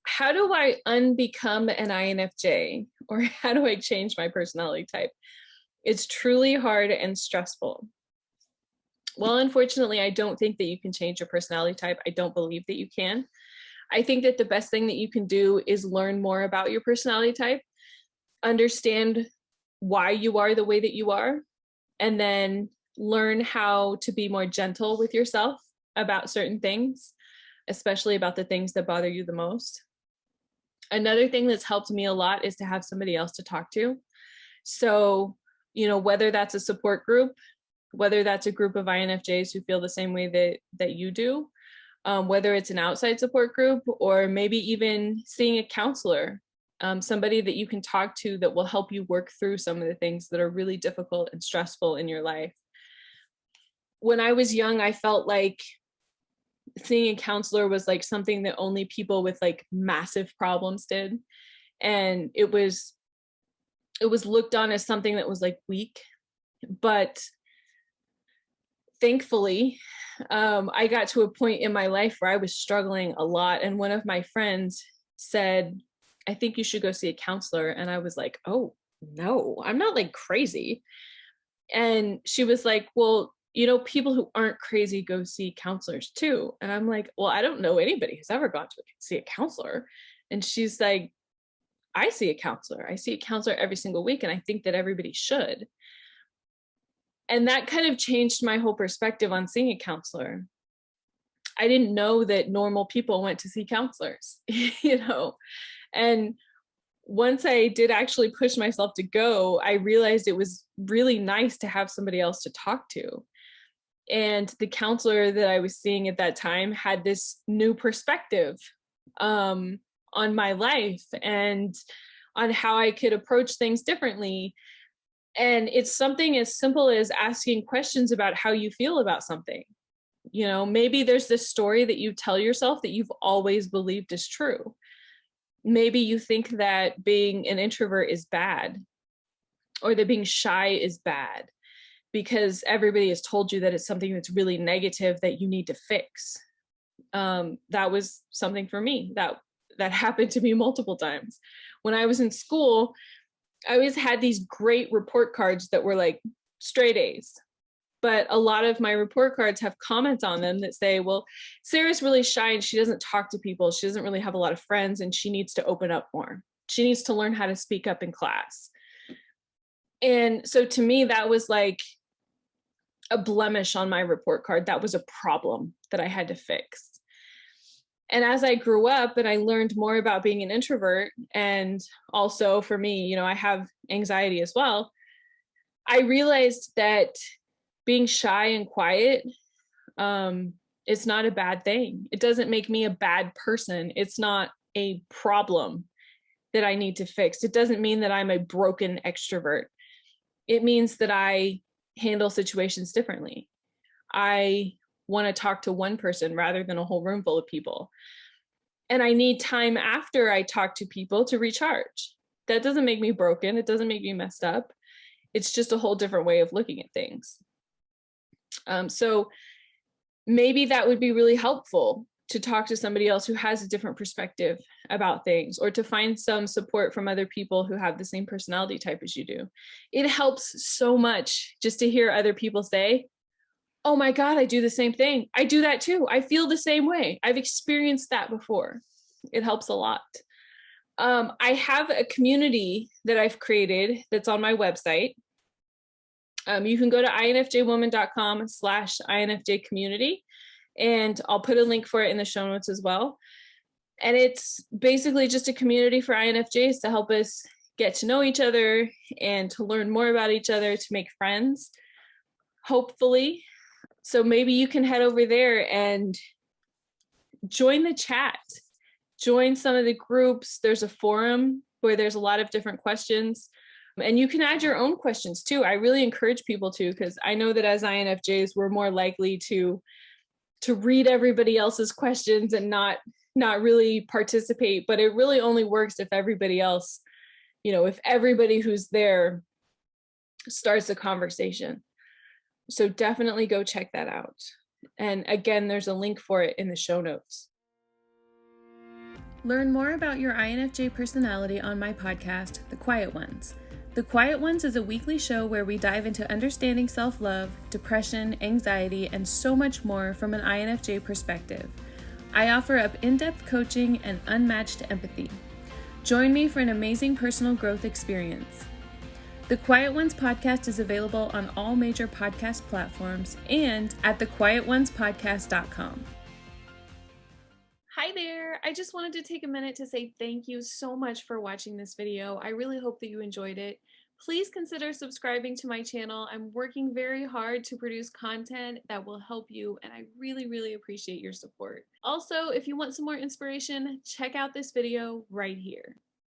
How do I unbecome an INFJ, or how do I change my personality type? It's truly hard and stressful. Well, unfortunately, I don't think that you can change your personality type. I don't believe that you can. I think that the best thing that you can do is learn more about your personality type, understand why you are the way that you are, and then learn how to be more gentle with yourself about certain things, especially about the things that bother you the most. Another thing that's helped me a lot is to have somebody else to talk to. So, whether that's a support group, whether that's a group of INFJs who feel the same way that you do, whether it's an outside support group, or maybe even seeing a counselor, somebody that you can talk to that will help you work through some of the things that are really difficult and stressful in your life. When I was young, I felt like seeing a counselor was like something that only people with like massive problems did. And it was looked on as something that was like weak. But thankfully, I got to a point in my life where I was struggling a lot. And one of my friends said, I think you should go see a counselor. And I was like, oh, no, I'm not like crazy. And she was like, well, people who aren't crazy go see counselors too. And I'm like, well, I don't know anybody who's ever gone to see a counselor. And she's like, I see a counselor. I see a counselor every single week. And I think that everybody should. And that kind of changed my whole perspective on seeing a counselor. I didn't know that normal people went to see counselors, And once I did actually push myself to go, I realized it was really nice to have somebody else to talk to. And the counselor that I was seeing at that time had this new perspective on my life and on how I could approach things differently. And it's something as simple as asking questions about how you feel about something. Maybe there's this story that you tell yourself that you've always believed is true. Maybe you think that being an introvert is bad, or that being shy is bad, because everybody has told you that it's something that's really negative that you need to fix. That was something for me that happened to me multiple times. When I was in school, I always had these great report cards that were like straight A's. But a lot of my report cards have comments on them that say, well, Sarah's really shy and she doesn't talk to people. She doesn't really have a lot of friends and she needs to open up more. She needs to learn how to speak up in class. And so to me, that was like a blemish on my report card. That was a problem that I had to fix. And as I grew up and I learned more about being an introvert, and also for me, I have anxiety as well, I realized that being shy and quiet, it's not a bad thing. It doesn't make me a bad person. It's not a problem that I need to fix. It doesn't mean that I'm a broken extrovert. It means that I handle situations differently. I want to talk to one person rather than a whole room full of people. And I need time after I talk to people to recharge. That doesn't make me broken. It doesn't make me messed up. It's just a whole different way of looking at things. So maybe that would be really helpful, to talk to somebody else who has a different perspective about things, or to find some support from other people who have the same personality type as you do. It helps so much just to hear other people say, oh my God, I do the same thing. I do that too. I feel the same way. I've experienced that before. It helps a lot. I have a community that I've created that's on my website. You can go to infjwoman.com/INFJ community, and I'll put a link for it in the show notes as well. And it's basically just a community for INFJs to help us get to know each other and to learn more about each other, to make friends, hopefully. So maybe you can head over there and join the chat, join some of the groups. There's a forum where there's a lot of different questions. And you can add your own questions too. I really encourage people to, because I know that as INFJs, we're more likely to read everybody else's questions and not really participate. But it really only works if everybody else, if everybody who's there starts a conversation. So definitely go check that out. And again, there's a link for it in the show notes. Learn more about your INFJ personality on my podcast, The Quiet Ones. The Quiet Ones is a weekly show where we dive into understanding self-love, depression, anxiety, and so much more from an INFJ perspective. I offer up in-depth coaching and unmatched empathy. Join me for an amazing personal growth experience. The Quiet Ones podcast is available on all major podcast platforms and at thequietonespodcast.com. Hi there! I just wanted to take a minute to say thank you so much for watching this video. I really hope that you enjoyed it. Please consider subscribing to my channel. I'm working very hard to produce content that will help you, and I really, really appreciate your support. Also, if you want some more inspiration, check out this video right here.